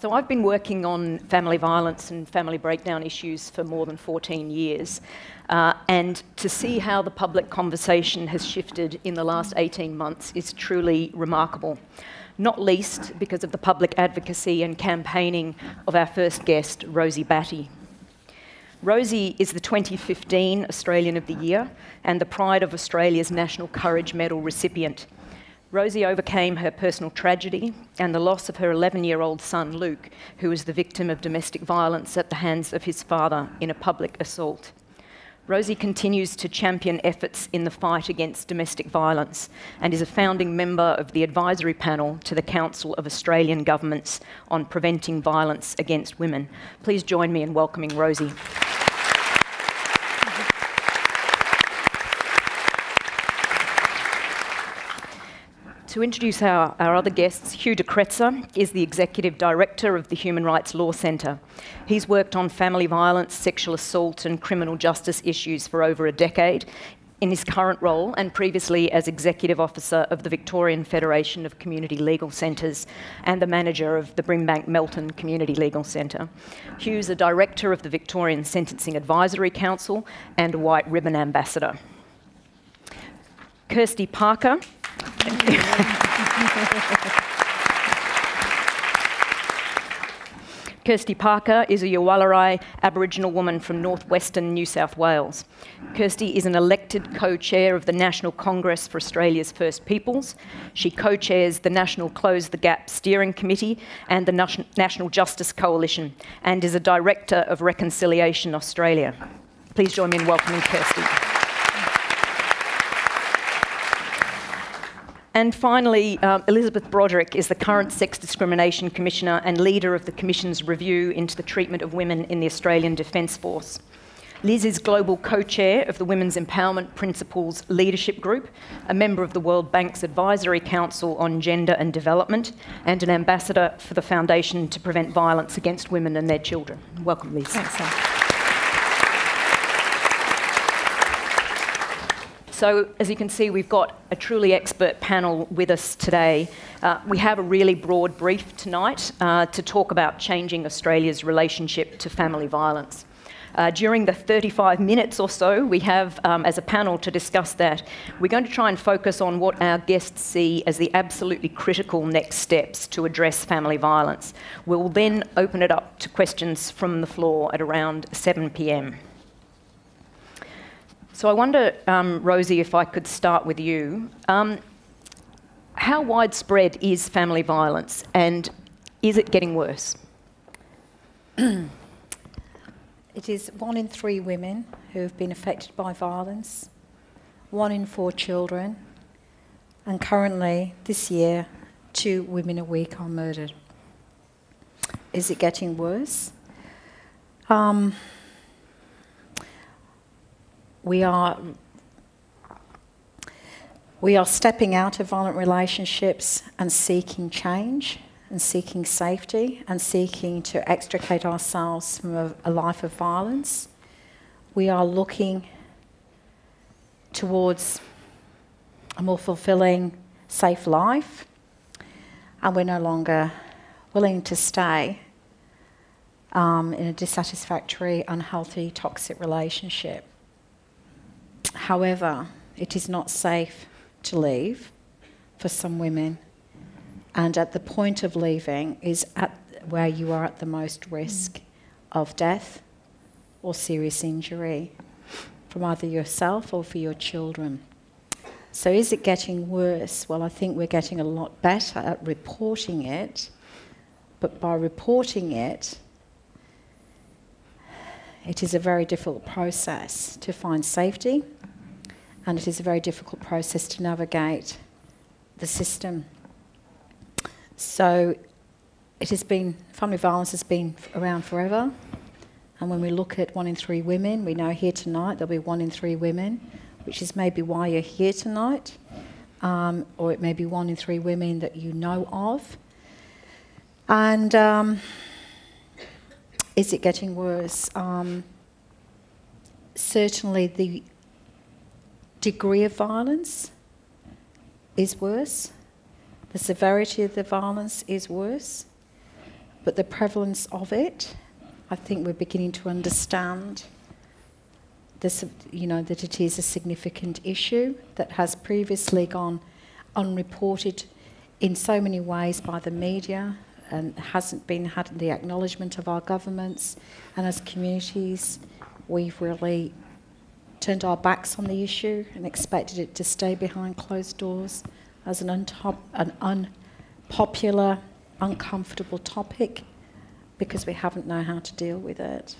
So I've been working on family violence and family breakdown issues for more than 14 years. And to see how the public conversation has shifted in the last 18 months is truly remarkable. Not least because of the public advocacy and campaigning of our first guest, Rosie Batty. Rosie is the 2015 Australian of the Year and the Pride of Australia's National Courage Medal recipient. Rosie overcame her personal tragedy and the loss of her 11-year-old son, Luke, who was the victim of domestic violence at the hands of his father in a public assault. Rosie continues to champion efforts in the fight against domestic violence and is a founding member of the advisory panel to the Council of Australian Governments on Preventing Violence Against Women. Please join me in welcoming Rosie. To introduce our other guests, Hugh de Kretser is the Executive Director of the Human Rights Law Centre. He's worked on family violence, sexual assault and criminal justice issues for over a decade in his current role and previously as Executive Officer of the Victorian Federation of Community Legal Centres and the Manager of the Brimbank Melton Community Legal Centre. Hugh's a Director of the Victorian Sentencing Advisory Council and a White Ribbon Ambassador. Kirstie Parker Kirstie Parker is a Yuwalarai Aboriginal woman from northwestern New South Wales. Kirstie is an elected co-chair of the National Congress for Australia's First Peoples. She co-chairs the National Close the Gap Steering Committee and the National Justice Coalition and is a Director of Reconciliation Australia. Please join me in welcoming Kirstie. And finally, Elizabeth Broderick is the current Sex Discrimination Commissioner and leader of the Commission's review into the treatment of women in the Australian Defence Force. Liz is global co-chair of the Women's Empowerment Principles Leadership Group, a member of the World Bank's Advisory Council on Gender and Development, and an ambassador for the Foundation to Prevent Violence Against Women and Their Children. Welcome, Liz. Thanks, Sam. So, as you can see, we've got a truly expert panel with us today. We have a really broad brief tonight to talk about changing Australia's relationship to family violence. During the 35 minutes or so we have as a panel to discuss that, we're going to try and focus on what our guests see as the absolutely critical next steps to address family violence. We'll then open it up to questions from the floor at around 7 p.m. So I wonder, Rosie, if I could start with you. How widespread is family violence and is it getting worse? It is 1 in 3 women who have been affected by violence, 1 in 4 children, and currently, this year, 2 women a week are murdered. Is it getting worse? We are stepping out of violent relationships and seeking change and seeking safety and seeking to extricate ourselves from a life of violence. We are looking towards a more fulfilling, safe life, and we're no longer willing to stay in a dissatisfactory, unhealthy, toxic relationship. However, it is not safe to leave for some women, and at the point of leaving is at where you are at the most risk of death or serious injury from either yourself or for your children. So is it getting worse? Well, I think we're getting a lot better at reporting it, but by reporting it, it is a very difficult process to find safety, and it is a very difficult process to navigate the system. So family violence has been around forever, and when we look at 1 in 3 women, we know here tonight there'll be 1 in 3 women, which is maybe why you're here tonight, or it may be 1 in 3 women that you know of. And is it getting worse? Certainly the degree of violence is worse. The severity of the violence is worse. But the prevalence of it, I think we're beginning to understand this, that it is a significant issue that has previously gone unreported in so many ways by the media and hasn't had the acknowledgement of our governments. And as communities, we've really turned our backs on the issue and expected it to stay behind closed doors as an unpopular, uncomfortable topic because we haven't known how to deal with it.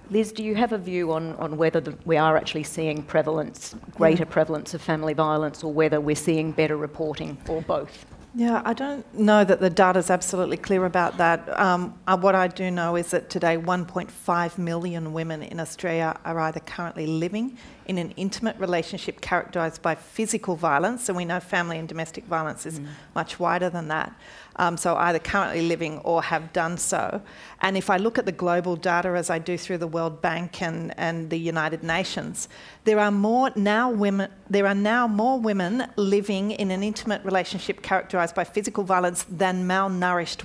Liz, do you have a view on whether we are actually seeing greater prevalence of family violence, or whether we're seeing better reporting, or both? Yeah, I don't know that the data's absolutely clear about that. What I do know is that today 1.5 million women in Australia are either currently living in an intimate relationship characterised by physical violence, and we know family and domestic violence is much wider than that. So either currently living or have done so. And if I look at the global data, as I do through the World Bank and the United Nations, there are now more women living in an intimate relationship characterised by physical violence than malnourished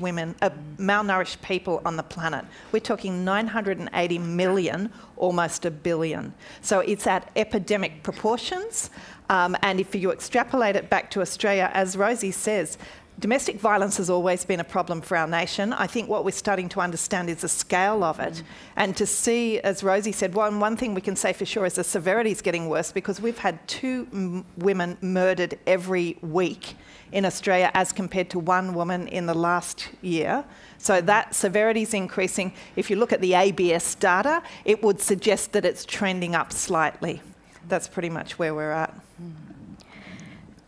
people on the planet. We're talking 980 million, almost a billion. So it's at epidemic proportions. And if you extrapolate it back to Australia, as Rosie says, domestic violence has always been a problem for our nation. I think what we're starting to understand is the scale of it. And to see, as Rosie said, one thing we can say for sure is the severity is getting worse, because we've had 2 women murdered every week in Australia as compared to 1 woman in the last year. So that severity is increasing. If you look at the ABS data, it would suggest that it's trending up slightly. That's pretty much where we're at.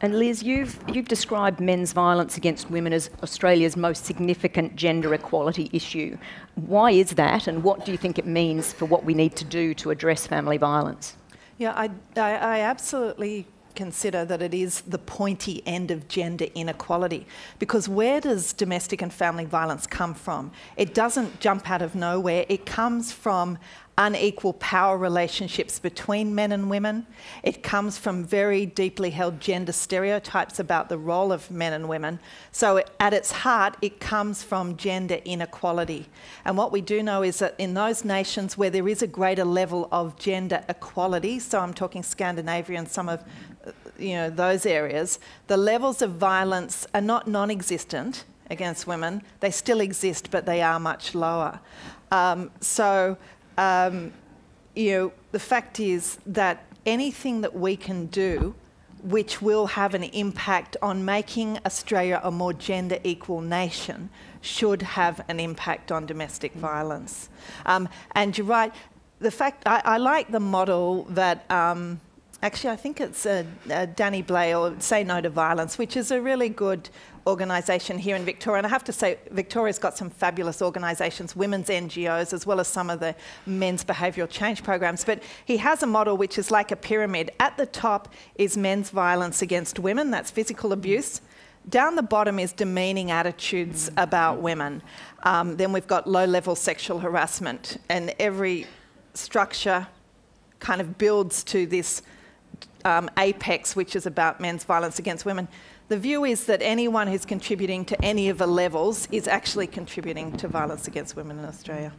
And Liz, you've described men's violence against women as Australia's most significant gender equality issue. Why is that, and what do you think it means for what we need to do to address family violence? Yeah, I absolutely consider that it is the pointy end of gender inequality, because where does domestic and family violence come from? It doesn't jump out of nowhere. It comes from unequal power relationships between men and women. It comes from very deeply held gender stereotypes about the role of men and women. So at its heart, it comes from gender inequality. And what we do know is that in those nations where there is a greater level of gender equality, so I'm talking Scandinavia and some of those areas, the levels of violence are not non-existent against women. They still exist, but they are much lower. The fact is that anything that we can do which will have an impact on making Australia a more gender equal nation should have an impact on domestic violence. And you're right, the fact, I like the model that, actually I think it's Danny Blay, or Say No to Violence, which is a really good organisation here in Victoria. And I have to say, Victoria's got some fabulous organisations, women's NGOs, as well as some of the men's behavioural change programs. But he has a model which is like a pyramid. At the top is men's violence against women, that's physical abuse. Down the bottom is demeaning attitudes about women. Then we've got low-level sexual harassment, and every structure kind of builds to this apex, which is about men's violence against women. The view is that anyone who's contributing to any of the levels is actually contributing to violence against women in Australia.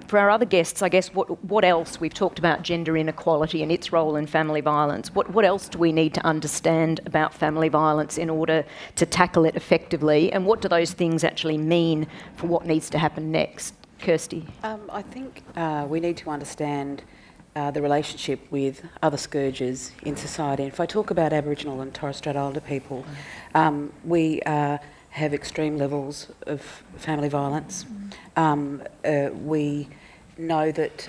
For our other guests, I guess, what else? We've talked about gender inequality and its role in family violence. What else do we need to understand about family violence in order to tackle it effectively? And what do those things actually mean for what needs to happen next? Kirstie? I think we need to understand the relationship with other scourges in society. And if I talk about Aboriginal and Torres Strait Islander people, we have extreme levels of family violence. We know that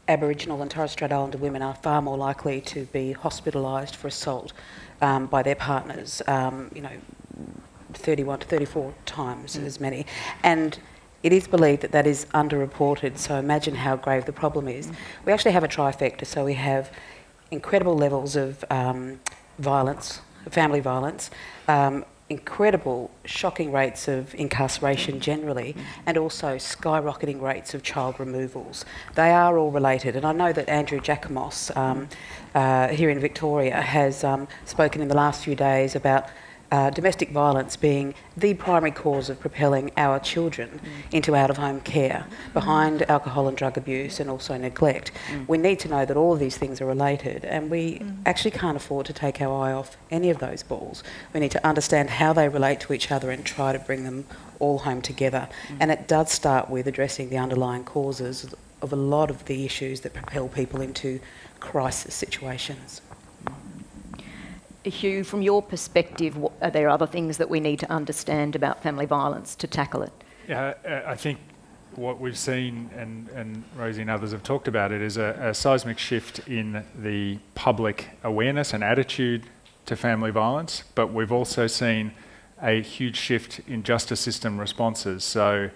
Aboriginal and Torres Strait Islander women are far more likely to be hospitalised for assault by their partners, 31 to 34 times as many. And it is believed that that is underreported, so imagine how grave the problem is. We actually have a trifecta, so we have incredible levels of violence, family violence, incredible, shocking rates of incarceration generally, and also skyrocketing rates of child removals. They are all related, and I know that Andrew Jacomos here in Victoria has spoken in the last few days about domestic violence being the primary cause of propelling our children into out-of-home care, behind alcohol and drug abuse and also neglect. We need to know that all of these things are related, and we actually can't afford to take our eye off any of those balls. We need to understand how they relate to each other and try to bring them all home together. And it does start with addressing the underlying causes of a lot of the issues that propel people into crisis situations. Hugh, from your perspective, are there other things that we need to understand about family violence to tackle it? Yeah, I think what we've seen, and Rosie and others have talked about it, is a seismic shift in the public awareness and attitude to family violence, but we've also seen a huge shift in justice system responses. So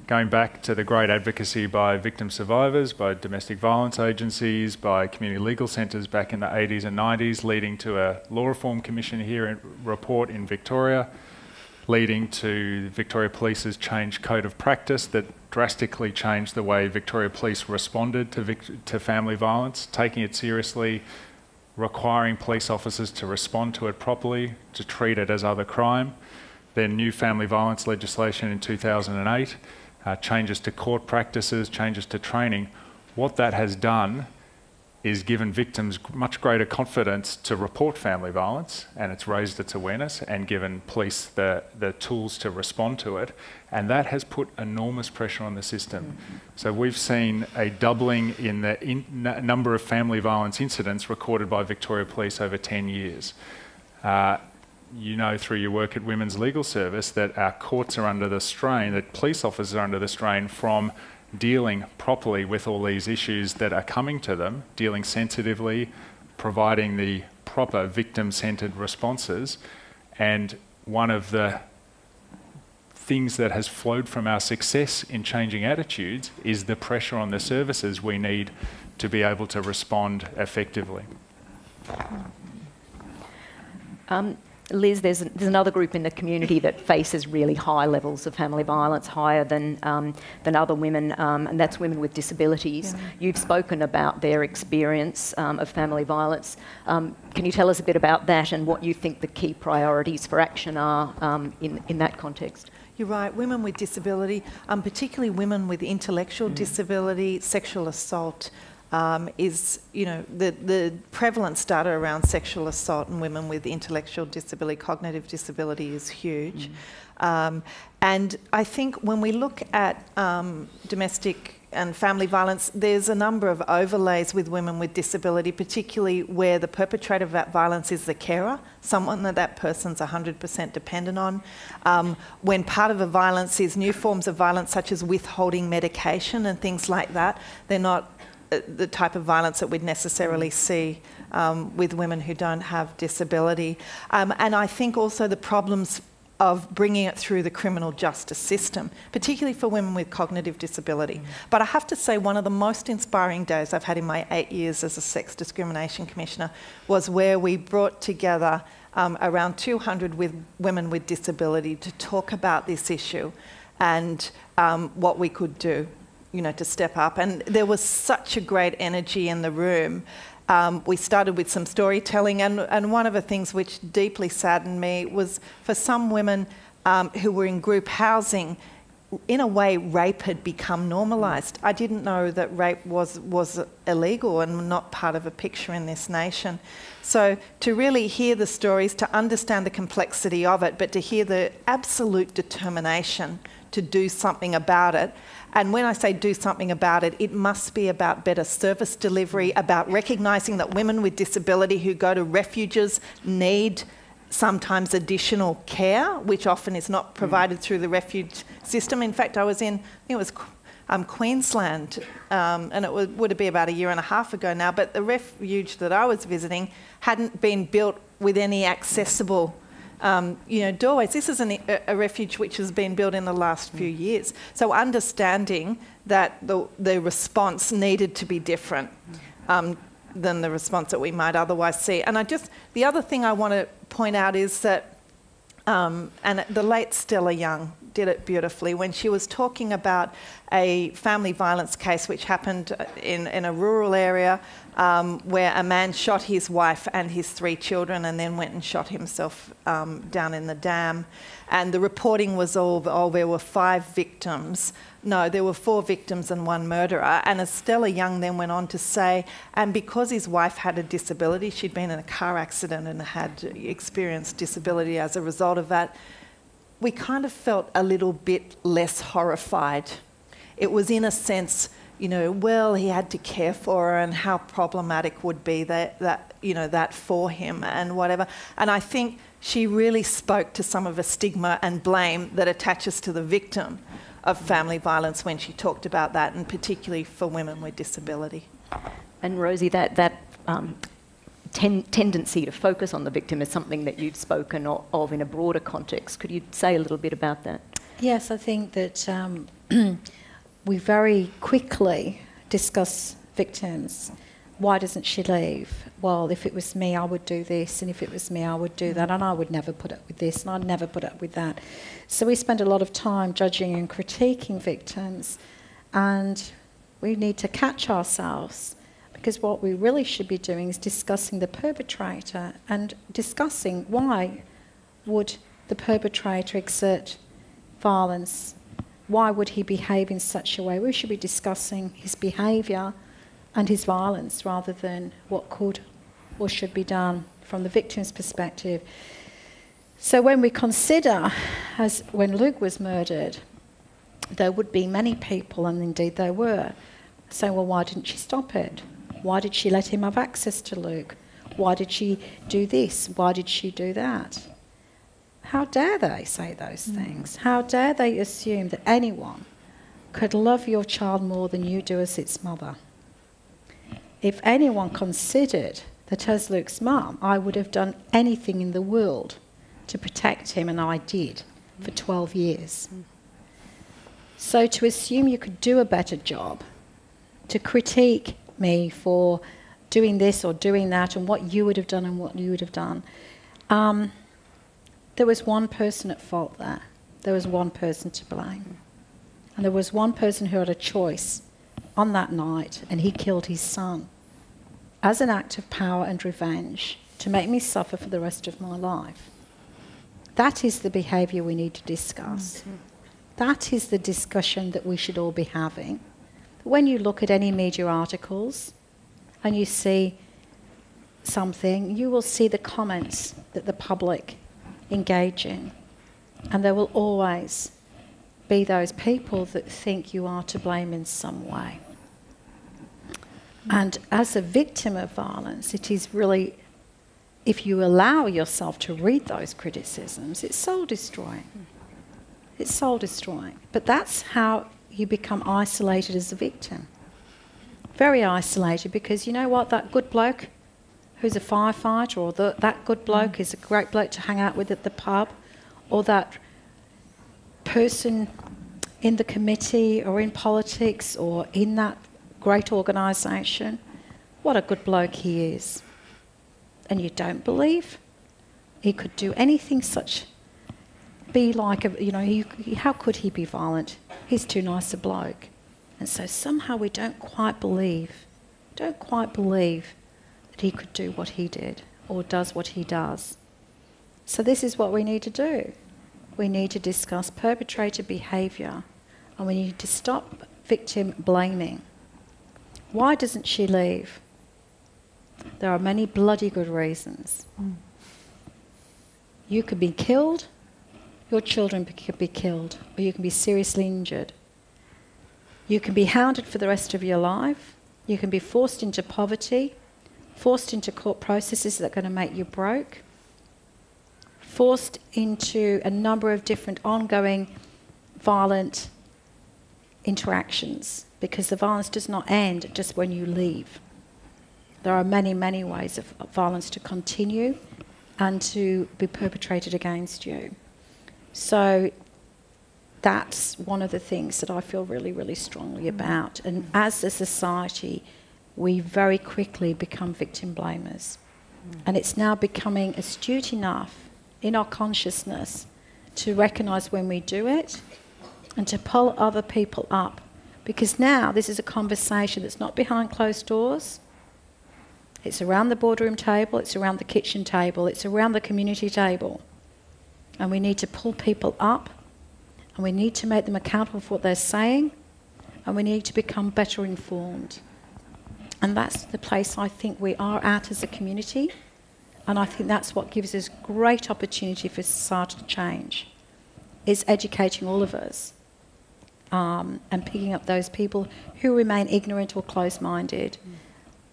going back to the great advocacy by victim survivors, by domestic violence agencies, by community legal centres back in the 80s and 90s, leading to a Law Reform Commission report in Victoria, leading to the Victoria Police's changed code of practice that drastically changed the way Victoria Police responded to family violence, taking it seriously, requiring police officers to respond to it properly, to treat it as other crime. Then new family violence legislation in 2008, changes to court practices, changes to training. What that has done is given victims much greater confidence to report family violence, and it's raised its awareness and given police the tools to respond to it, and that has put enormous pressure on the system. So we've seen a doubling in the number of family violence incidents recorded by Victoria Police over 10 years. You know through your work at Women's Legal Service that our courts are under the strain, that police officers are under the strain from dealing properly with all these issues that are coming to them, dealing sensitively, providing the proper victim-centred responses. And one of the things that has flowed from our success in changing attitudes is the pressure on the services we need to be able to respond effectively. Liz, there's another group in the community that faces really high levels of family violence, higher than other women, and that's women with disabilities. Yeah. You've spoken about their experience of family violence. Can you tell us a bit about that and what you think the key priorities for action are in that context? You're right, women with disability, particularly women with intellectual disability, sexual assault, is, you know, the prevalence data around sexual assault in women with intellectual disability, cognitive disability is huge. And I think when we look at domestic and family violence, there's a number of overlays with women with disability, particularly where the perpetrator of that violence is the carer, someone that person's 100% dependent on. When part of the violence is new forms of violence such as withholding medication and things like that, they're not the type of violence that we'd necessarily see with women who don't have disability. And I think also the problems of bringing it through the criminal justice system, particularly for women with cognitive disability. But I have to say one of the most inspiring days I've had in my 8 years as a Sex Discrimination Commissioner was where we brought together around 200 women with disability to talk about this issue and what we could do, you know, to step up. And there was such a great energy in the room. We started with some storytelling, and one of the things which deeply saddened me was for some women who were in group housing, in a way rape had become normalised. I didn't know that rape was illegal and not part of a picture in this nation. So to really hear the stories, to understand the complexity of it, but to hear the absolute determination to do something about it. And when I say do something about it, it must be about better service delivery, about recognising that women with disability who go to refuges need sometimes additional care, which often is not provided through the refuge system. In fact, I was in, I think it was Queensland, and it would be about a year and a half ago now, but the refuge that I was visiting hadn't been built with any accessible doorways. This is a refuge which has been built in the last few years. So understanding that the response needed to be different than the response that we might otherwise see. And the other thing I want to point out is that, and the late Stella Young did it beautifully when she was talking about a family violence case which happened in a rural area where a man shot his wife and his 3 children and then went and shot himself down in the dam. And the reporting was all there were 5 victims. No, there were 4 victims and 1 murderer. And Estella Young then went on to say, and because his wife had a disability, she'd been in a car accident and had experienced disability as a result of that, we kind of felt a little bit less horrified. It was in a sense, you know, well, he had to care for her and how problematic would be that for him and whatever. And I think she really spoke to some of the stigma and blame that attaches to the victim of family violence when she talked about that, and particularly for women with disability. And Rosie, that tendency to focus on the victim is something that you've spoken of in a broader context. Could you say a little bit about that? Yes, I think that we very quickly discuss victims. Why doesn't she leave? Well, if it was me, I would do this, and if it was me, I would do that, and I would never put up with this, and I'd never put up with that. So we spend a lot of time judging and critiquing victims, and we need to catch ourselves, because what we really should be doing is discussing the perpetrator and discussing why would the perpetrator exert violence. Why would he behave in such a way? We should be discussing his behaviour and his violence rather than what could or should be done from the victim's perspective. So when we consider, as when Luke was murdered, there would be many people, and indeed there were, saying, well, why didn't she stop it? Why did she let him have access to Luke? Why did she do this? Why did she do that? How dare they say those things? How dare they assume that anyone could love your child more than you do as its mother? If anyone considered that as Luke's mum, I would have done anything in the world to protect him, and I did for 12 years. So to assume you could do a better job, to critique me for doing this or doing that and what you would have done and what you would have done, there was one person at fault there. There was one person to blame. And there was one person who had a choice on that night, and he killed his son as an act of power and revenge to make me suffer for the rest of my life. That is the behaviour we need to discuss. That is the discussion that we should all be having. When you look at any media articles and you see something, you will see the comments that the public engage in. And there will always be those people that think you are to blame in some way. And as a victim of violence, it is really, if you allow yourself to read those criticisms, it's soul-destroying. It's soul-destroying. But that's how you become isolated as a victim. Very isolated, because you know what, that good bloke who's a firefighter, or that good bloke is a great bloke to hang out with at the pub, or that person in the committee or in politics or in that great organisation, what a good bloke he is. And you don't believe he could do anything such, be like, how could he be violent? He's too nice a bloke. And so somehow we don't quite believe that he could do what he did or does what he does. So this is what we need to do. We need to discuss perpetrator behaviour, and we need to stop victim blaming. Why doesn't she leave? There are many bloody good reasons. You could be killed, your children could be killed, or you can be seriously injured. You can be hounded for the rest of your life. You can be forced into poverty, forced into court processes that are going to make you broke, forced into a number of different ongoing violent interactions, because the violence does not end just when you leave. There are many, many ways of violence to continue and to be perpetrated against you. So that's one of the things that I feel really, really strongly about. And as a society, we very quickly become victim blamers. And it's now becoming astute enough in our consciousness to recognise when we do it, and to pull other people up. Because now this is a conversation that's not behind closed doors. It's around the boardroom table, it's around the kitchen table, it's around the community table. And we need to pull people up, and we need to make them accountable for what they're saying, and we need to become better informed. And that's the place I think we are at as a community, and I think that's what gives us great opportunity for societal change, is educating all of us, and picking up those people who remain ignorant or closed-minded,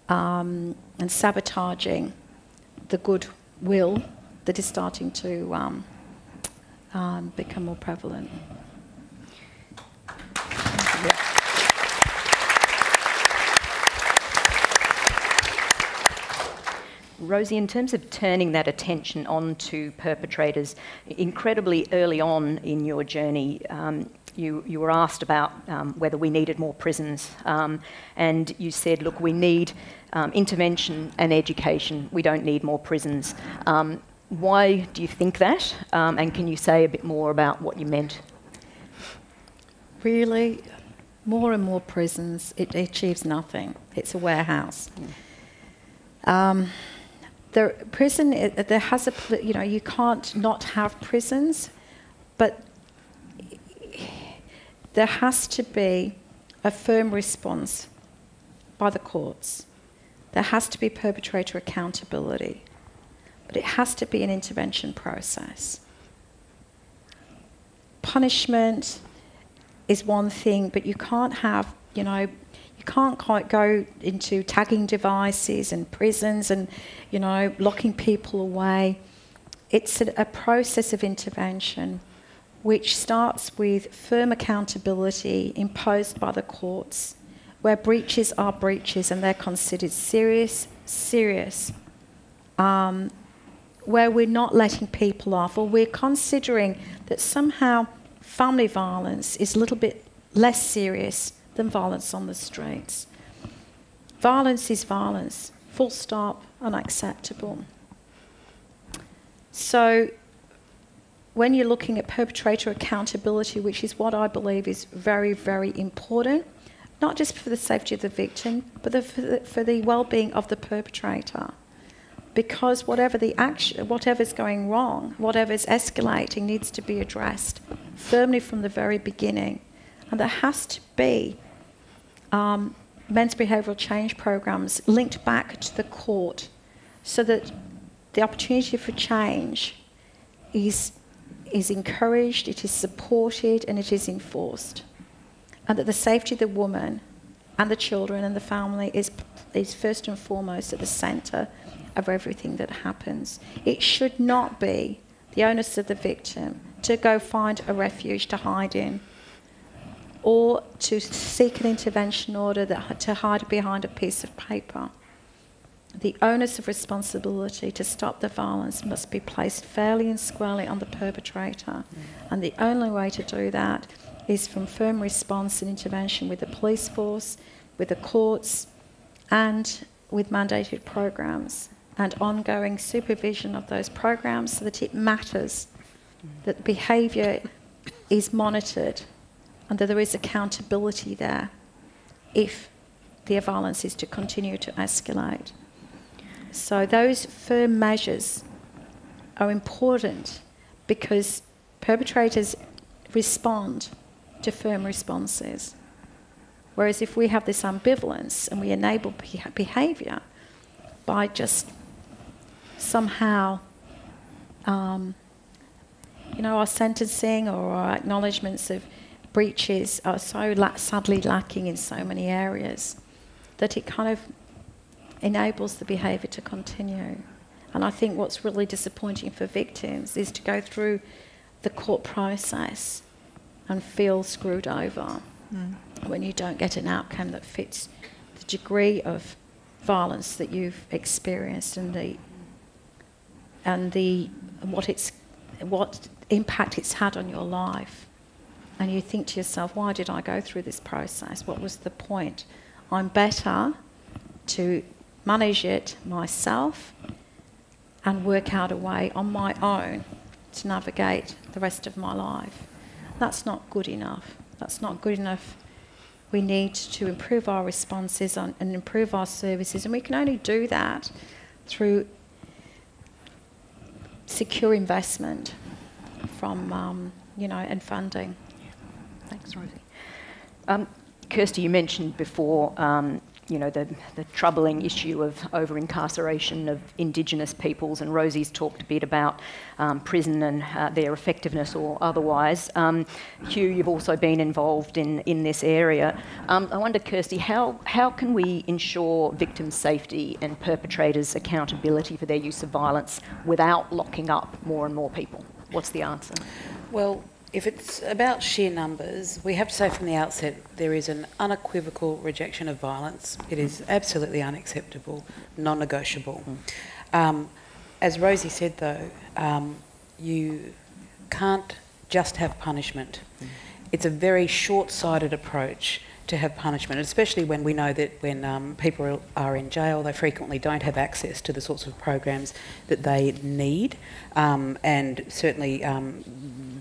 and sabotaging the goodwill that is starting to become more prevalent. Rosie, in terms of turning that attention onto perpetrators, incredibly early on in your journey, you were asked about whether we needed more prisons, and you said, look, we need intervention and education. We don't need more prisons. Why do you think that? And can you say a bit more about what you meant? Really, more and more prisons, it achieves nothing. It's a warehouse. There has a, you can't not have prisons, but there has to be a firm response by the courts. There has to be perpetrator accountability, but it has to be an intervention process. Punishment is one thing, but you can't have, you can't quite go into tagging devices and prisons and, locking people away. It's a process of intervention which starts with firm accountability imposed by the courts, where breaches are breaches and they're considered serious, where we're not letting people off, or we're considering that somehow family violence is a little bit less serious than violence on the streets. Violence is violence, full stop, unacceptable. So when you're looking at perpetrator accountability, which is what I believe is very, very important, not just for the safety of the victim, but for the well-being of the perpetrator. Because whatever's going wrong, whatever's escalating needs to be addressed firmly from the very beginning. And there has to be men's behavioural change programs linked back to the court so that the opportunity for change is encouraged, it is supported, and it is enforced. And that the safety of the woman and the children and the family is first and foremost at the centre of everything that happens. It should not be the onus of the victim to go find a refuge to hide in, or to seek an intervention order to hide behind a piece of paper. The onus of responsibility to stop the violence must be placed fairly and squarely on the perpetrator. And the only way to do that is from firm response and intervention with the police force, with the courts, and with mandated programs, and ongoing supervision of those programs so that it matters, that behaviour is monitored, and that there is accountability there if the violence is to continue to escalate. So those firm measures are important because perpetrators respond to firm responses. Whereas if we have this ambivalence and we enable behaviour by just somehow, our sentencing or our acknowledgements of breaches are so sadly lacking in so many areas that it kind of enables the behaviour to continue. And I think what's really disappointing for victims is to go through the court process and feel screwed over when you don't get an outcome that fits the degree of violence that you've experienced and what impact it's had on your life. And you think to yourself, why did I go through this process? What was the point? I'm better to manage it myself and work out a way on my own to navigate the rest of my life. That's not good enough. That's not good enough. We need to improve our responses and improve our services, and we can only do that through secure investment from, and funding. Thanks, Rosie. Kirstie, you mentioned before, the troubling issue of over-incarceration of Indigenous peoples, and Rosie's talked a bit about prison and their effectiveness or otherwise. Hugh, you've also been involved in this area. I wonder, Kirstie, how can we ensure victims' safety and perpetrators' accountability for their use of violence without locking up more and more people? What's the answer? Well, if it's about sheer numbers, we have to say from the outset there is an unequivocal rejection of violence. It is absolutely unacceptable, non-negotiable. As Rosie said, though, you can't just have punishment. It's a very short-sighted approach to have punishment, especially when we know that when people are in jail, they frequently don't have access to the sorts of programs that they need, and certainly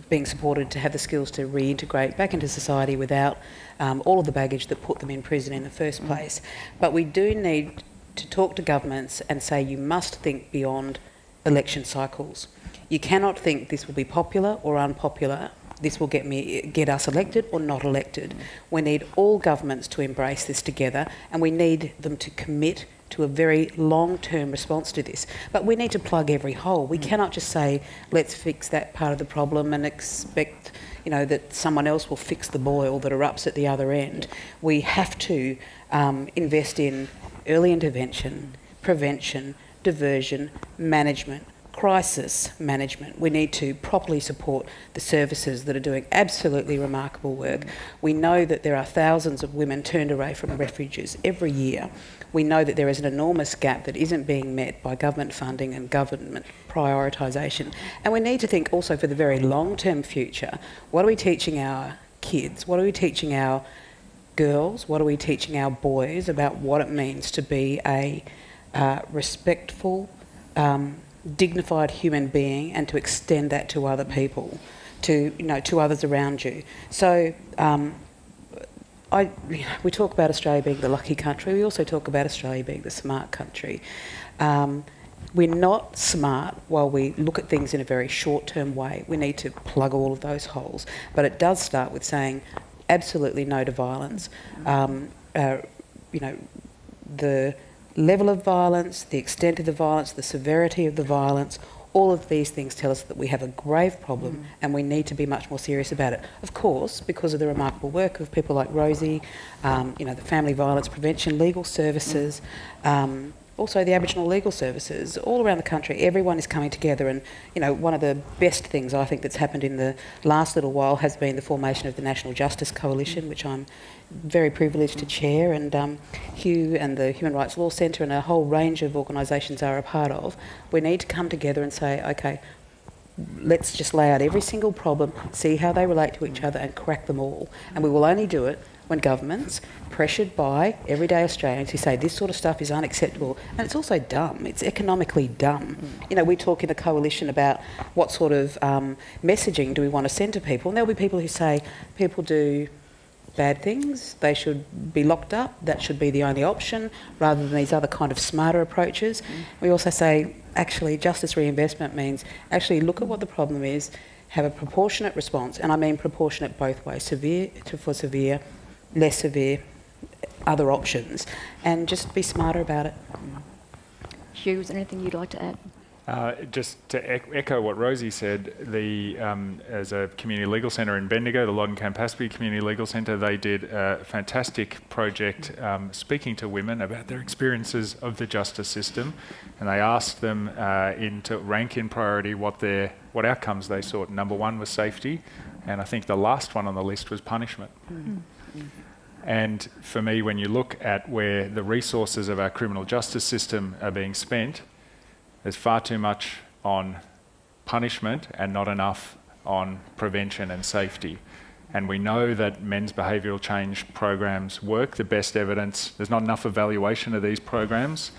being supported to have the skills to reintegrate back into society without all of the baggage that put them in prison in the first place. But we do need to talk to governments and say you must think beyond election cycles. You cannot think this will be popular or unpopular, this will get us elected or not elected. We need all governments to embrace this together, and we need them to commit to a very long-term response to this. But we need to plug every hole. We cannot just say, let's fix that part of the problem and expect that someone else will fix the boil that erupts at the other end. We have to invest in early intervention, prevention, diversion, management, crisis management. We need to properly support the services that are doing absolutely remarkable work. We know that there are thousands of women turned away from refuges every year. We know that there is an enormous gap that isn't being met by government funding and government prioritisation. And we need to think also for the very long-term future, what are we teaching our kids? What are we teaching our girls? What are we teaching our boys about what it means to be a respectful, dignified human being, and to extend that to other people, to others around you. So we talk about Australia being the lucky country. We also talk about Australia being the smart country. We're not smart while we look at things in a very short-term way. We need to plug all of those holes. But it does start with saying absolutely no to violence. The level of violence, the extent of the violence, the severity of the violence, all of these things tell us that we have a grave problem and we need to be much more serious about it. Of course, because of the remarkable work of people like Rosie, the family violence prevention legal services, also the Aboriginal legal services, all around the country, everyone is coming together, and one of the best things I think that's happened in the last little while has been the formation of the National Justice Coalition, which I'm very privileged to chair, and Hugh and the Human Rights Law Centre and a whole range of organisations are a part of. We need to come together and say, okay, let's just lay out every single problem, see how they relate to each other and crack them all. And we will only do it when governments, pressured by everyday Australians who say this sort of stuff is unacceptable, and it's also dumb, it's economically dumb. We talk in the coalition about what sort of messaging do we want to send to people, and there'll be people who say people do bad things, they should be locked up, that should be the only option, rather than these other kind of smarter approaches. We also say, actually, justice reinvestment means actually look at what the problem is, have a proportionate response, and I mean proportionate both ways, severe for severe, less severe, other options, and just be smarter about it. Hugh, is there anything you'd like to add? Just to echo what Rosie said, as a community legal centre in Bendigo, the Loddon Campaspe Community Legal Centre, they did a fantastic project speaking to women about their experiences of the justice system, and they asked them to rank in priority what outcomes they sought. Number one was safety, and I think the last one on the list was punishment. And for me, when you look at where the resources of our criminal justice system are being spent, there's far too much on punishment and not enough on prevention and safety. And we know that men's behavioural change programs work. The best evidence, there's not enough evaluation of these programs,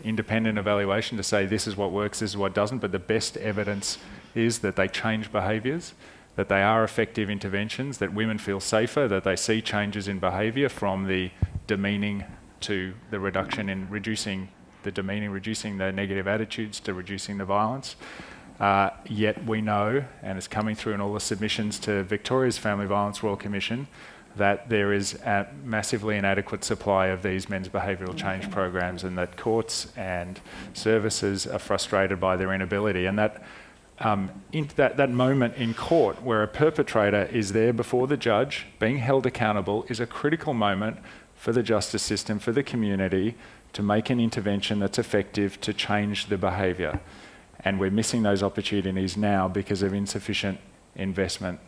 independent evaluation to say this is what works, this is what doesn't, but the best evidence is that they change behaviours, that they are effective interventions, that women feel safer, that they see changes in behaviour from the demeaning to the reduction in reducing the demeaning, reducing the negative attitudes to reducing the violence. Yet we know, and it's coming through in all the submissions to Victoria's Family Violence Royal Commission, that there is a massively inadequate supply of these men's behavioural change programs, and that courts and services are frustrated by their inability. And that that moment in court where a perpetrator is there before the judge being held accountable is a critical moment for the justice system, for the community, to make an intervention that's effective to change the behaviour. And we're missing those opportunities now because of insufficient investment.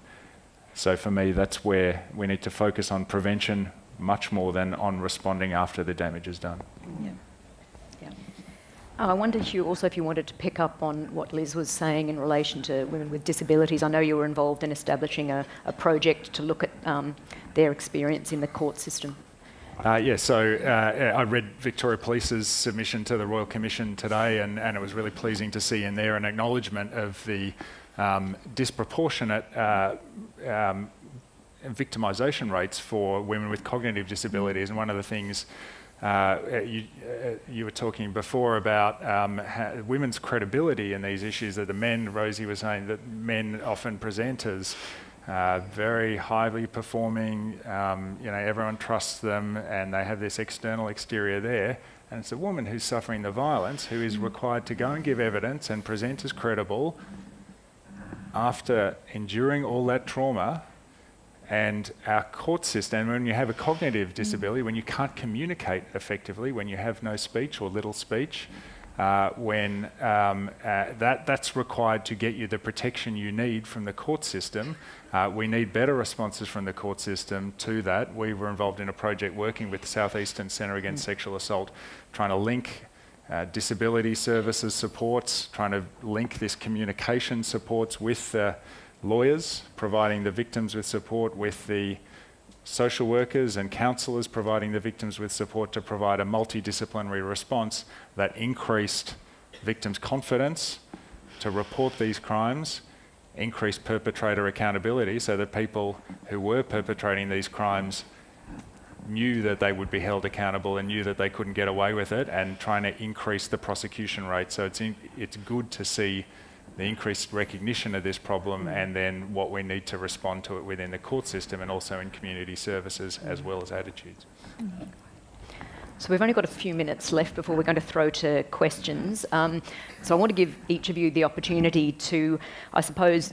So for me, that's where we need to focus on prevention much more than on responding after the damage is done. Yeah. Yeah. I wondered, Hugh, also if you wanted to pick up on what Liz was saying in relation to women with disabilities. I know you were involved in establishing a project to look at their experience in the court system. I read Victoria Police's submission to the Royal Commission today, and it was really pleasing to see in there an acknowledgement of the disproportionate victimisation rates for women with cognitive disabilities. And one of the things you were talking before about women's credibility in these issues, that the men, Rosie was saying, that men often present as very highly performing, everyone trusts them and they have this external exterior there. And it's a woman who's suffering the violence who is required to go and give evidence and present as credible after enduring all that trauma. And our court system, when you have a cognitive disability, when you can't communicate effectively, when you have no speech or little speech, that's required to get you the protection you need from the court system. We need better responses from the court system to that. We were involved in a project working with the South Eastern Centre Against Sexual Assault, trying to link disability services supports, trying to link this communication supports with the lawyers, providing the victims with support, with the social workers and counsellors providing the victims with support to provide a multidisciplinary response that increased victims' confidence to report these crimes, increased perpetrator accountability so that people who were perpetrating these crimes knew that they would be held accountable and knew that they couldn't get away with it, and trying to increase the prosecution rate. So it's good to see the increased recognition of this problem, and then what we need to respond to it within the court system and also in community services as well as attitudes. So we've only got a few minutes left before we're going to throw to questions. So I want to give each of you the opportunity to, I suppose,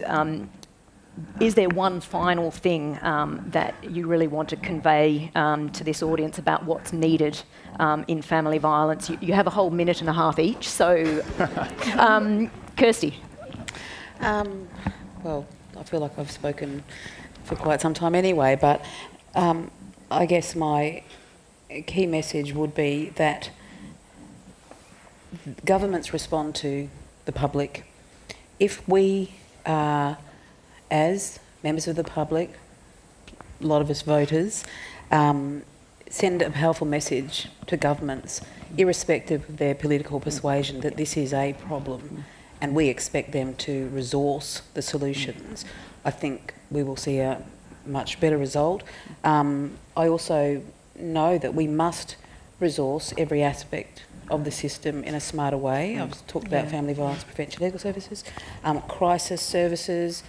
is there one final thing that you really want to convey to this audience about what's needed in family violence? You have a whole minute and a half each, so Kirstie. Well, I feel like I've spoken for quite some time anyway, but I guess my key message would be that governments respond to the public. If we as members of the public, a lot of us voters, send a powerful message to governments, irrespective of their political persuasion, that this is a problem, and we expect them to resource the solutions, I think we will see a much better result. I also know that we must resource every aspect of the system in a smarter way. I've talked about family violence prevention legal services, crisis services,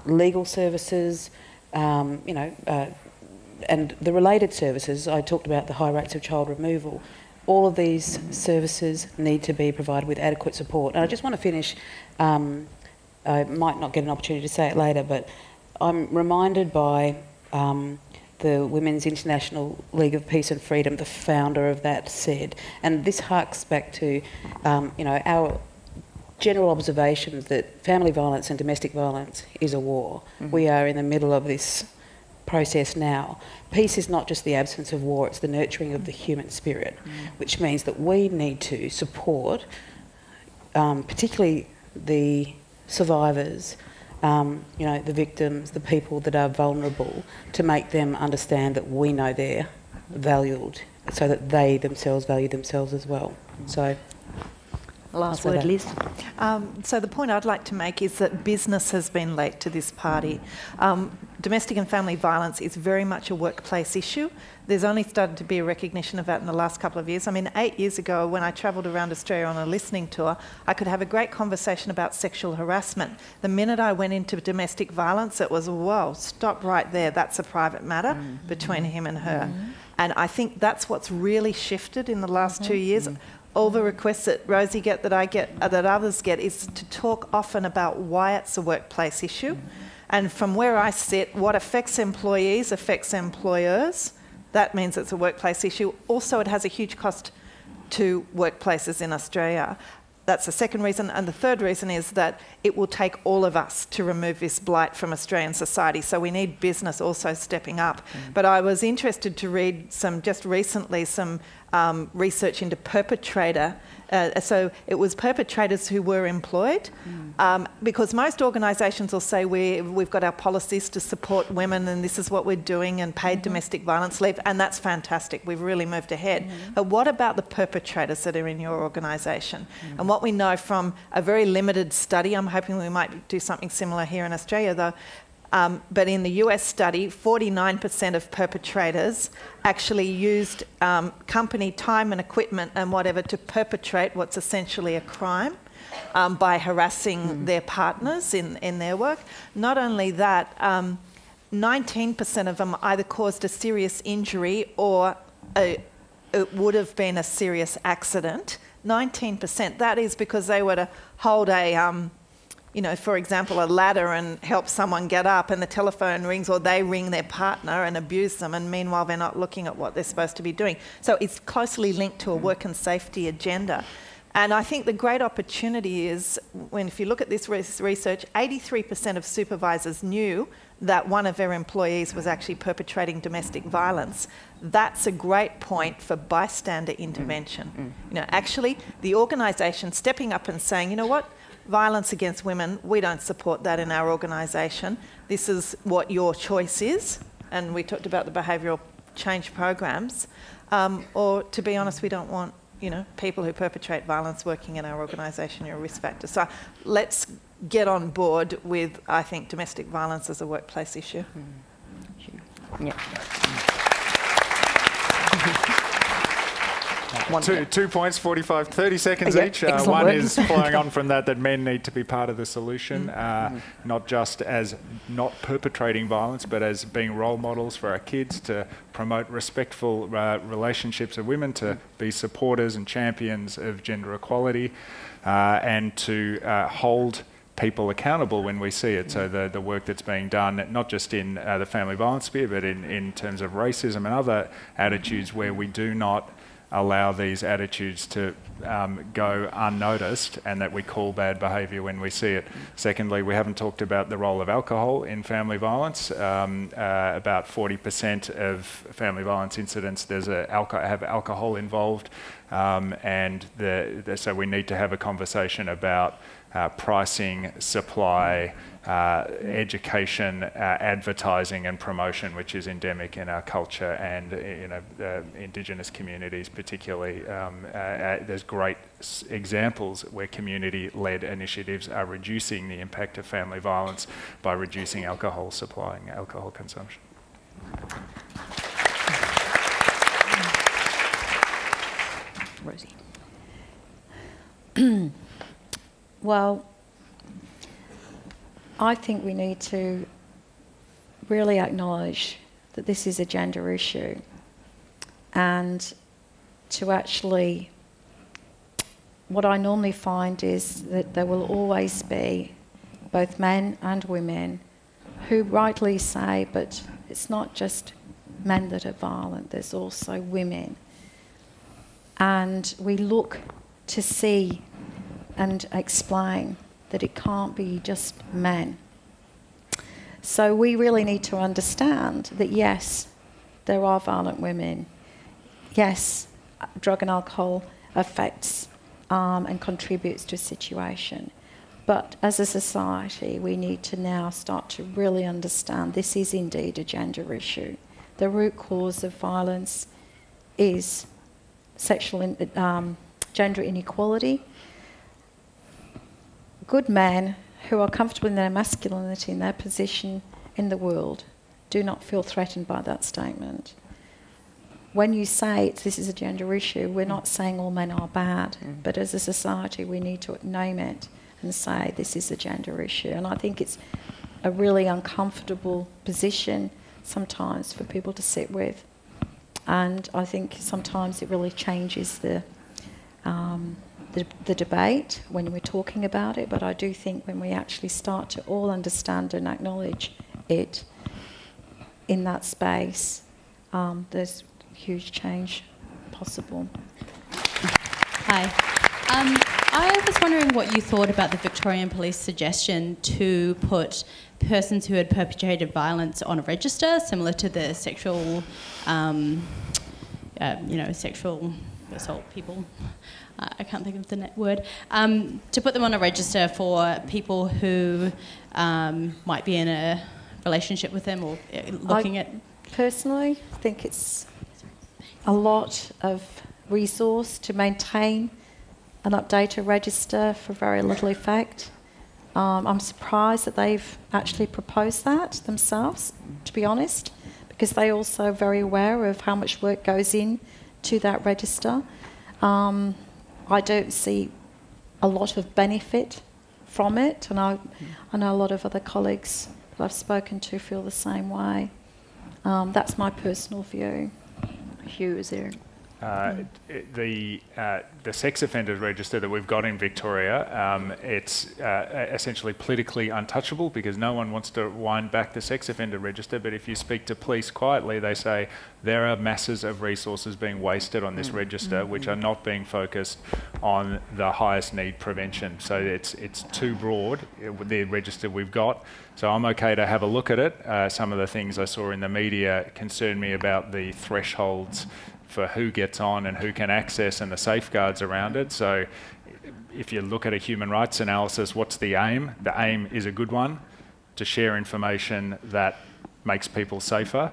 legal services, and the related services. I talked about the high rates of child removal. All of these services need to be provided with adequate support. And I just want to finish, I might not get an opportunity to say it later, but I'm reminded by the Women's International League of Peace and Freedom, the founder of that, said, and this harks back to our general observation that family violence and domestic violence is a war. We are in the middle of this process now. Peace is not just the absence of war, it's the nurturing of the human spirit, which means that we need to support particularly the survivors, the victims, the people that are vulnerable, to make them understand that we know they're valued, so that they themselves value themselves as well. So Last word, Liz. So the point I'd like to make is that business has been late to this party. Domestic and family violence is very much a workplace issue. There's only started to be a recognition of that in the last couple of years. I mean, 8 years ago, when I travelled around Australia on a listening tour, I could have a great conversation about sexual harassment. The minute I went into domestic violence, it was, whoa, stop right there. That's a private matter between him and her. And I think that's what's really shifted in the last 2 years. All the requests that Rosie get, that I get, that others get, is to talk often about why it's a workplace issue. And from where I sit, what affects employees affects employers. That means it's a workplace issue. Also, it has a huge cost to workplaces in Australia. That's the second reason. And the third reason is that it will take all of us to remove this blight from Australian society. So we need business also stepping up. But I was interested to read just recently some research into perpetrator. So it was perpetrators who were employed, because most organisations will say we've got our policies to support women and this is what we're doing, and paid domestic violence leave, and that's fantastic. We've really moved ahead. But what about the perpetrators that are in your organisation? And what we know from a very limited study, I'm hoping we might do something similar here in Australia though, but in the US study, 49% of perpetrators actually used company time and equipment and whatever to perpetrate what's essentially a crime by harassing their partners in their work. Not only that, 19% of them either caused a serious injury or it would have been a serious accident. 19%. That is because they were to hold a for example, a ladder and help someone get up, and the telephone rings, or they ring their partner and abuse them, and meanwhile they're not looking at what they're supposed to be doing. So it's closely linked to a work and safety agenda. And I think the great opportunity is, if you look at this research, 83% of supervisors knew that one of their employees was actually perpetrating domestic violence. That's a great point for bystander intervention. Actually, the organisation stepping up and saying, you know what, violence against women, we don't support that in our organisation. This is what your choice is. And we talked about the behavioural change programs. Or to be honest, we don't want people who perpetrate violence working in our organisation. You're a risk factor. So let's get on board with, I think, domestic violence as a workplace issue. Yeah. 2 points, 30 seconds each. One is following on from that men need to be part of the solution, not just as not perpetrating violence, but as being role models for our kids, to promote respectful relationships of women, to be supporters and champions of gender equality, and to hold people accountable when we see it. So the work that's being done, not just in the family violence sphere, but in terms of racism and other attitudes where we do not allow these attitudes to go unnoticed, and that we call bad behaviour when we see it. Secondly, we haven't talked about the role of alcohol in family violence. About 40% of family violence incidents have alcohol involved, and so we need to have a conversation about pricing, supply, education, advertising and promotion, which is endemic in our culture and Indigenous communities particularly. There's great examples where community-led initiatives are reducing the impact of family violence by reducing alcohol supply and alcohol consumption. Rosie. Well, I think we need to really acknowledge that this is a gender issue, and to actually, what I normally find is that there will always be both men and women who rightly say, but it's not just men that are violent, there's also women. And we look to see and explain that it can't be just men. So we really need to understand that yes, there are violent women. Yes, drug and alcohol affects and contributes to a situation. But as a society, we need to now start to really understand this is indeed a gender issue. The root cause of violence is gender inequality, good men who are comfortable in their masculinity, in their position in the world, do not feel threatened by that statement. When you say this is a gender issue, we're not saying all men are bad, but as a society we need to name it and say this is a gender issue. And I think it's a really uncomfortable position sometimes for people to sit with. And I think sometimes it really changes the debate when we're talking about it, but I do think when we actually start to all understand and acknowledge it in that space, there's huge change possible. Hi. I was wondering what you thought about the Victorian Police suggestion to put persons who had perpetrated violence on a register, similar to the sexual, sexual assault people. I can't think of the word. To put them on a register for people who might be in a relationship with them or looking at... Personally, I think it's a lot of resource to maintain and update a register for very little effect. I'm surprised that they've actually proposed that themselves, to be honest, because they're also very aware of how much work goes in to that register. I don't see a lot of benefit from it, and I know a lot of other colleagues that I've spoken to feel the same way. That's my personal view. Hugh, is there? The sex offenders register that we've got in Victoria, it's essentially politically untouchable because no one wants to wind back the sex offender register, but if you speak to police quietly, they say there are masses of resources being wasted on this register which are not being focused on the highest need prevention. So it's too broad, the register we've got. So I'm okay to have a look at it. Some of the things I saw in the media concern me about the thresholds for who gets on and who can access and the safeguards around it. So if you look at a human rights analysis, what's the aim? The aim is a good one, to share information that makes people safer.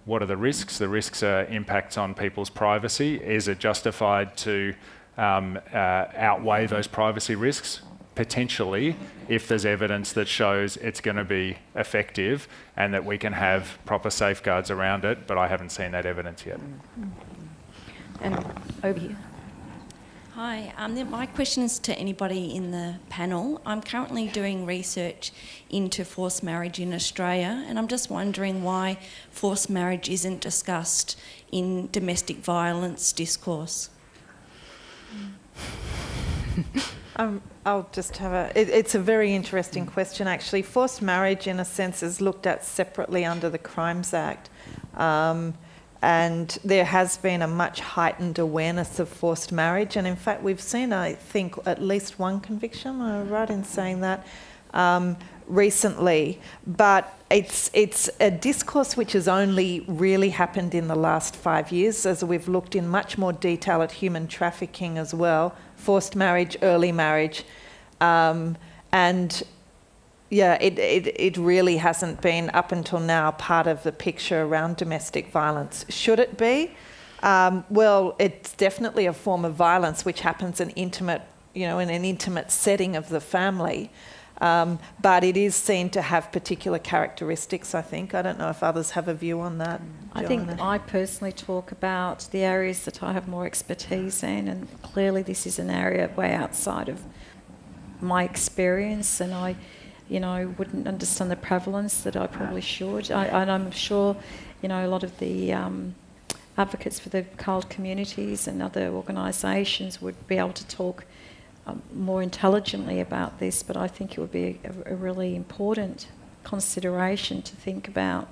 What are the risks? The risks are impacts on people's privacy. Is it justified to outweigh those privacy risks? Potentially, if there's evidence that shows it's going to be effective and that we can have proper safeguards around it, but I haven't seen that evidence yet. And over here. Hi, my question is to anybody in the panel. I'm currently doing research into forced marriage in Australia, and I'm just wondering why forced marriage isn't discussed in domestic violence discourse. I'll just have it's a very interesting question actually. Forced marriage in a sense is looked at separately under the Crimes Act, and there has been a much heightened awareness of forced marriage, and in fact we've seen, I think, at least one conviction, am I right in saying that, recently, but it's a discourse which has only really happened in the last 5 years, as we've looked in much more detail at human trafficking as well, forced marriage, early marriage, and yeah, it really hasn't been up until now part of the picture around domestic violence. Should it be? Well, it's definitely a form of violence which happens in intimate, in an intimate setting of the family. But it is seen to have particular characteristics, I think. I don't know if others have a view on that. I think I personally talk about the areas that I have more expertise in, and clearly this is an area way outside of my experience, and I wouldn't understand the prevalence that I probably should. And I'm sure, a lot of the advocates for the CALD communities and other organisations would be able to talk more intelligently about this, but I think it would be a really important consideration to think about,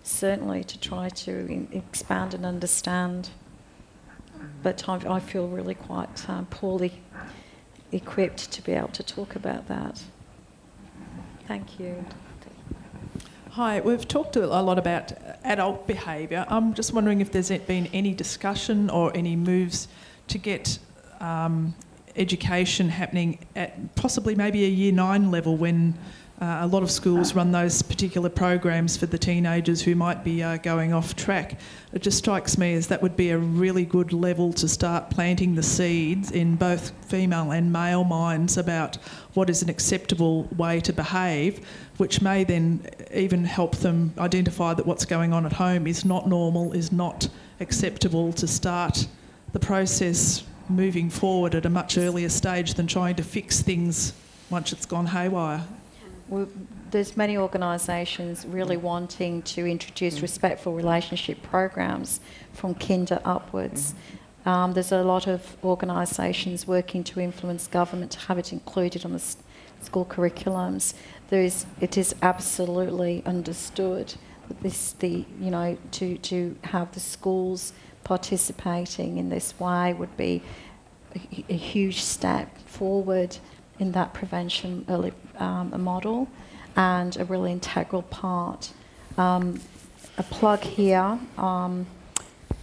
certainly to try to expand and understand. But I feel really quite poorly equipped to be able to talk about that. Thank you. Hi, we've talked a lot about adult behaviour. I'm just wondering if there's been any discussion or any moves to get education happening at possibly maybe a Year 9 level when A lot of schools run those particular programs for the teenagers who might be going off track. It just strikes me as that would be a really good level to start planting the seeds in both female and male minds about what is an acceptable way to behave, which may then even help them identify that what's going on at home is not normal, is not acceptable, to start the process moving forward at a much earlier stage than trying to fix things once it's gone haywire. There's many organisations really wanting to introduce respectful relationship programs from kinder upwards. There's a lot of organisations working to influence government to have it included on the school curriculums. It is absolutely understood that to have the schools participating in this way would be a huge step forward in that prevention early model, and a really integral part. A plug here,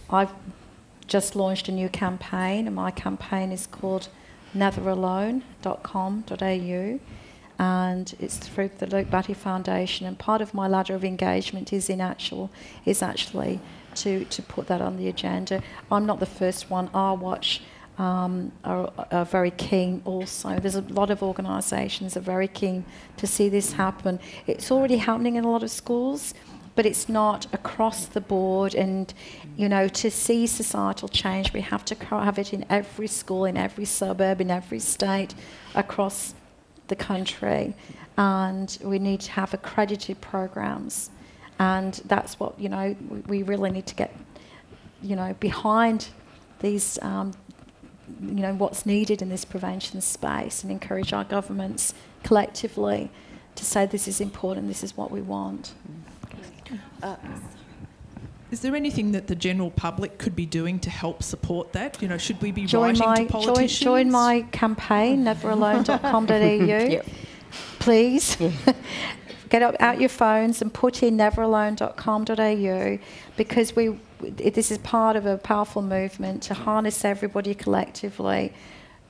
I've just launched a new campaign, and my campaign is called neveralone.com.au, and it's through the Rosie Batty Foundation, and part of my ladder of engagement is actually to put that on the agenda. I'm not the first one. Our Watch are very keen also. There's a lot of organisations that are very keen to see this happen. It's already happening in a lot of schools, but it's not across the board. And, you know, to see societal change, we have to have it in every school, in every suburb, in every state across the country. And we need to have accredited programs. And that's what, you know, we really need to get, you know, behind these you know, what's needed in this prevention space, and encourage our governments collectively to say this is important, this is what we want. Is there anything that the general public could be doing to help support that? You know, should we be writing to politicians? Join my campaign, neveralone.com.au. Yep. Please. Get out your phones and put in neveralone.com.au, because this is part of a powerful movement to harness everybody collectively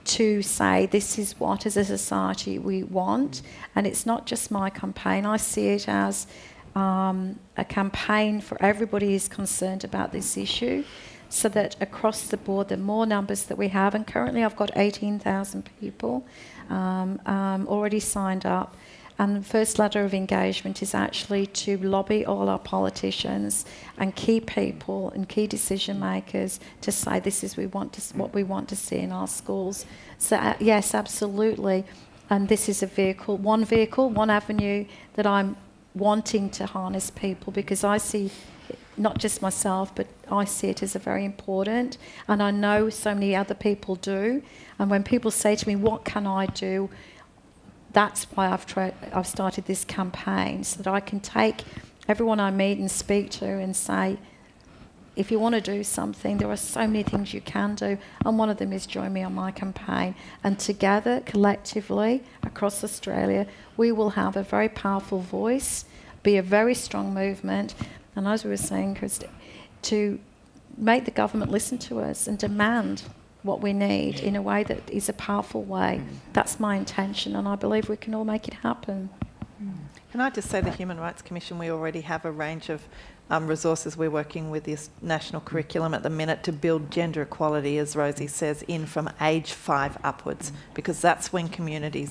to say this is what as a society we want. And it's not just my campaign. I see it as a campaign for everybody who's concerned about this issue, so that across the board the more numbers that we have, and currently I've got 18,000 people already signed up. And the first ladder of engagement is actually to lobby all our politicians and key people and key decision makers to say this is what we want to see in our schools. So yes, absolutely. And this is one avenue that I'm wanting to harness people, because I see, not just myself, but I see it as a very important, and I know so many other people do. And when people say to me, what can I do? That's why I've started this campaign, so that I can take everyone I meet and speak to and say, if you want to do something, there are so many things you can do, and one of them is join me on my campaign. And together, collectively, across Australia, we will have a very powerful voice, be a very strong movement, and as we were saying, Kirstie, to make the government listen to us and demand what we need in a way that is a powerful way. That's my intention, and I believe we can all make it happen. Can I just say, the Human Rights Commission, we already have a range of resources. We're working with this national curriculum at the minute to build gender equality, as Rosie says, in from age 5 upwards, because that's when community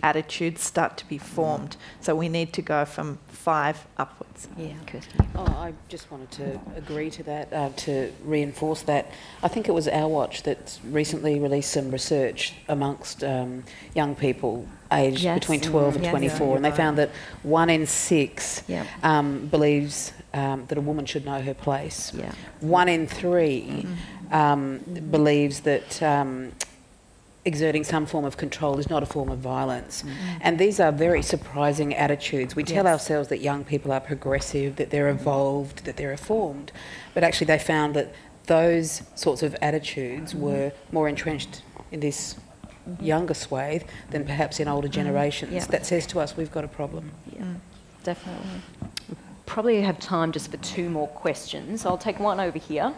attitudes start to be formed. So we need to go from 5 upwards. Yeah, I just wanted to agree to that, to reinforce that. I think it was Our Watch that recently released some research amongst young people aged between 12 and 24, and they found that 1 in 6 believes that a woman should know her place. 1 in 3 believes that exerting some form of control is not a form of violence. And these are very surprising attitudes. We tell ourselves that young people are progressive, that they're evolved, that they're reformed, but actually they found that those sorts of attitudes were more entrenched in this younger swathe than perhaps in older generations. That says to us we've got a problem. Definitely. Probably have time just for 2 more questions. I'll take one over here.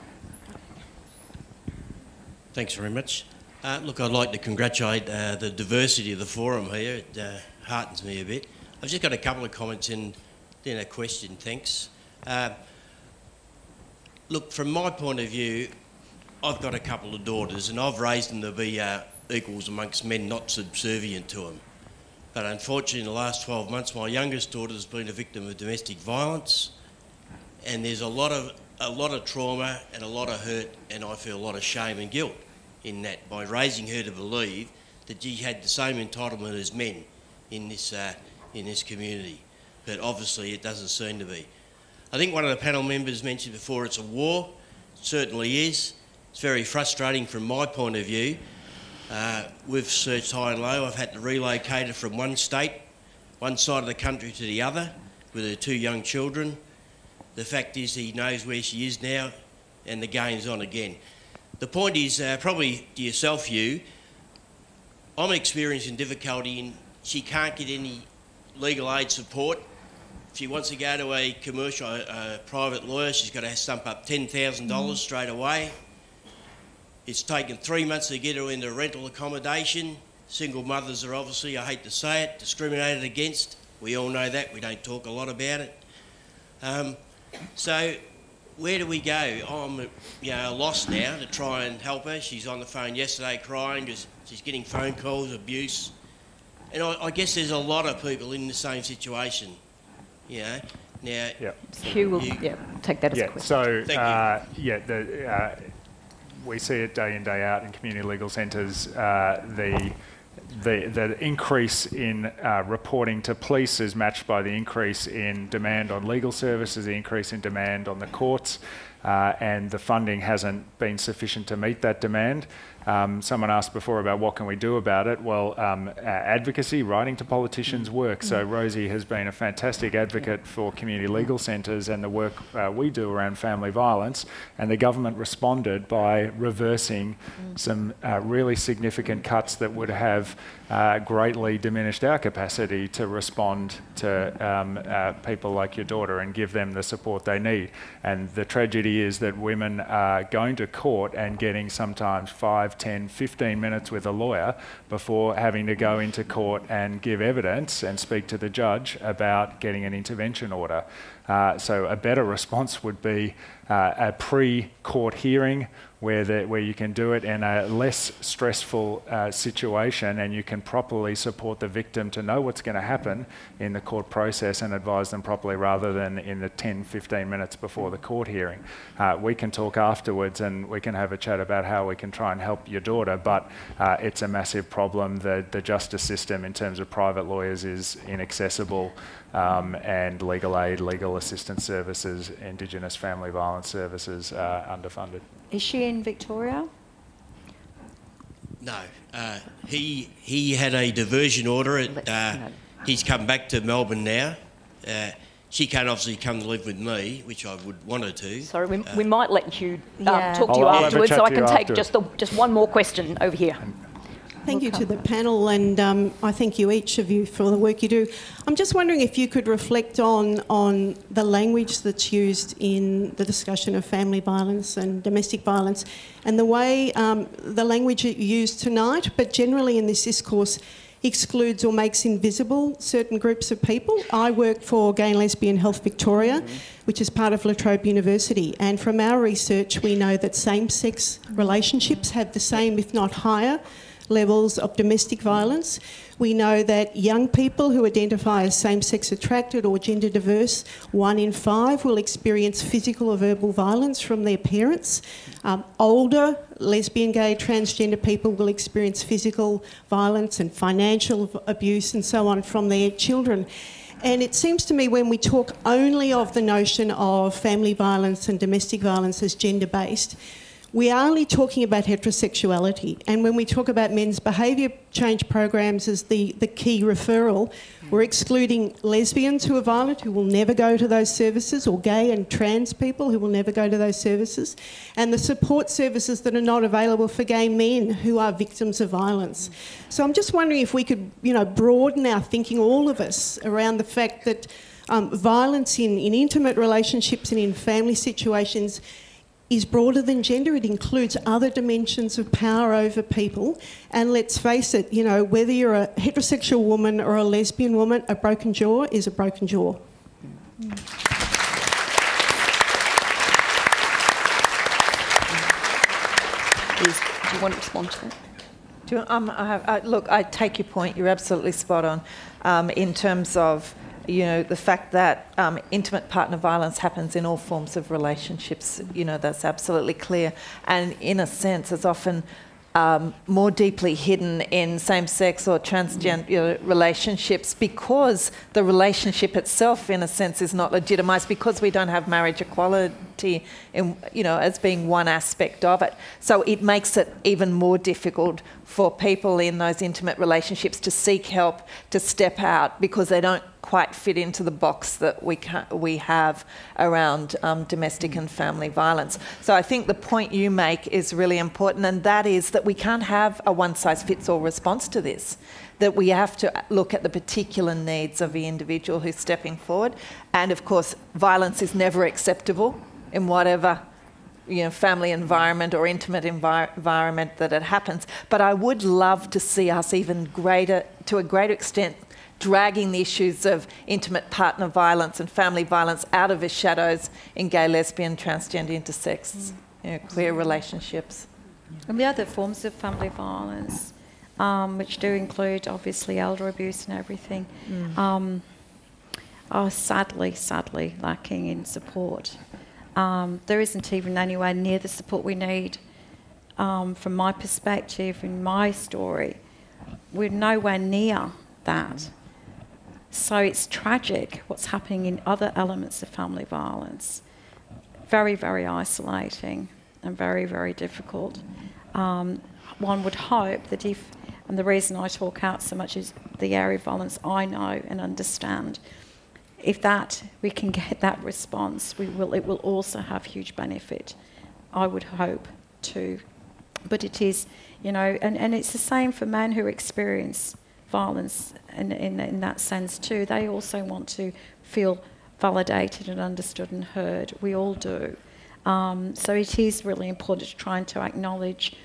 Thanks very much. Look, I'd like to congratulate the diversity of the forum here. It heartens me a bit. I've just got a couple of comments and then a question, thanks. Look, from my point of view, I've got a couple of daughters and I've raised them to be equals amongst men, not subservient to them. But unfortunately, in the last 12 months, my youngest daughter has been a victim of domestic violence, and there's a lot of trauma and a lot of hurt, and I feel a lot of shame and guilt in that, by raising her to believe that she had the same entitlement as men in this community. But obviously it doesn't seem to be. I think one of the panel members mentioned before it's a war. It certainly is. It's very frustrating from my point of view. We've searched high and low. I've had to relocate her from one state, one side of the country to the other, with her 2 young children. The fact is he knows where she is now, and the game's on again. The point is, probably to yourself, Hugh, I'm experiencing difficulty in she can't get any legal aid support. If she wants to go to a commercial, private lawyer, she's got to stump up $10,000 straight away. It's taken 3 months to get her into rental accommodation. Single mothers are obviously, I hate to say it, discriminated against. We all know that. We don't talk a lot about it. So where do we go? I'm lost now to try and help her. She's on the phone yesterday crying because she's getting phone calls, abuse. And I guess there's a lot of people in the same situation, Now, Hugh will take that as a question. So, we see it day in, day out in community legal centres. The increase in reporting to police is matched by the increase in demand on legal services, the increase in demand on the courts, and the funding hasn't been sufficient to meet that demand. Someone asked before about what can we do about it. Well, advocacy, writing to politicians works. So Rosie has been a fantastic advocate for community legal centres and the work we do around family violence, and the government responded by reversing some really significant cuts that would have greatly diminished our capacity to respond to people like your daughter and give them the support they need. And the tragedy is that women are going to court and getting sometimes 5, 10, 15 minutes with a lawyer before having to go into court and give evidence and speak to the judge about getting an intervention order. So a better response would be a pre-court hearing where you can do it in a less stressful situation, and you can properly support the victim to know what's going to happen in the court process and advise them properly, rather than in the 10, 15 minutes before the court hearing. We can talk afterwards and we can have a chat about how we can try and help your daughter, but it's a massive problem. The justice system in terms of private lawyers is inaccessible, and legal aid, legal assistance services, Indigenous family violence services are underfunded. Is she in Victoria? No. He had a diversion order. He's come back to Melbourne now. She can't obviously come to live with me, which I would want her to. Sorry, we might let you talk to you afterwards, so I can take just one more question over here. Thank you to the panel, and I thank you, each of you, for the work you do. I'm just wondering if you could reflect on the language that's used in the discussion of family violence and domestic violence, and the way the language you used tonight, but generally in this discourse, excludes or makes invisible certain groups of people. I work for Gay and Lesbian Health Victoria, which is part of La Trobe University, and from our research we know that same-sex relationships have the same, if not higher, levels of domestic violence. We know that young people who identify as same-sex attracted or gender diverse, 1 in 5 will experience physical or verbal violence from their parents. Older lesbian, gay, transgender people will experience physical violence and financial abuse and so on from their children. And it seems to me when we talk only of the notion of family violence and domestic violence as gender-based, we are only talking about heterosexuality, and when we talk about men's behaviour change programs as the key referral, we're excluding lesbians who are violent, who will never go to those services, or gay and trans people who will never go to those services, and the support services that are not available for gay men who are victims of violence. So I'm just wondering if we could, broaden our thinking, all of us, around the fact that violence in intimate relationships and in family situations is broader than gender. It includes other dimensions of power over people. And let's face it, you know, whether you're a heterosexual woman or a lesbian woman, a broken jaw is a broken jaw. Do you want to respond to that? Look, I take your point. You're absolutely spot on in terms of, you know, the fact that intimate partner violence happens in all forms of relationships. You know, that's absolutely clear. And in a sense, it's often more deeply hidden in same-sex or transgender relationships because the relationship itself, in a sense, is not legitimised because we don't have marriage equality, as being one aspect of it. So it makes it even more difficult for people in those intimate relationships to seek help, to step out, because they don't quite fit into the box that we have around domestic and family violence. So I think the point you make is really important, and that is that we can't have a one-size-fits-all response to this, that we have to look at the particular needs of the individual who's stepping forward. And of course, violence is never acceptable in whatever family environment or intimate environment that it happens. But I would love to see us to a greater extent, dragging the issues of intimate partner violence and family violence out of the shadows in gay, lesbian, transgender, intersex, queer relationships. And the other forms of family violence, which do include obviously elder abuse and everything, are sadly lacking in support. There isn't even anywhere near the support we need. From my perspective, in my story, we're nowhere near that. So it's tragic what's happening in other elements of family violence. Very, very isolating and very, very difficult. One would hope that and the reason I talk out so much is the area of violence I know and understand. If we can get that response, it will also have huge benefit, I would hope, too. But it is, and it's the same for men who experience violence in that sense too. They also want to feel validated and understood and heard. We all do. So it is really important to try and to acknowledge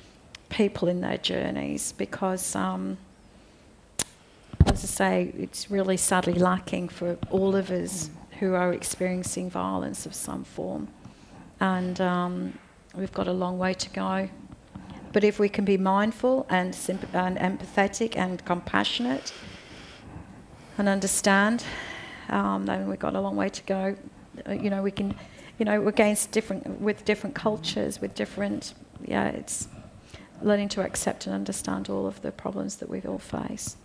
people in their journeys because, as I say, it's really sadly lacking for all of us who are experiencing violence of some form. And we've got a long way to go. But if we can be mindful and empathetic and compassionate and understand, then we've got a long way to go. We can, with different cultures, with different, it's learning to accept and understand all of the problems that we all face.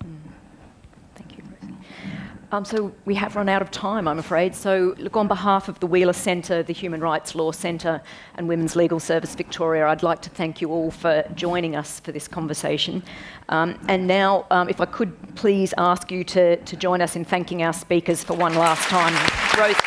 Thank you, Rosie. So we have run out of time, I'm afraid. So look, on behalf of the Wheeler Centre, the Human Rights Law Centre and Women's Legal Service Victoria, I'd like to thank you all for joining us for this conversation. And now, if I could please ask you to join us in thanking our speakers for one last time. Rosie.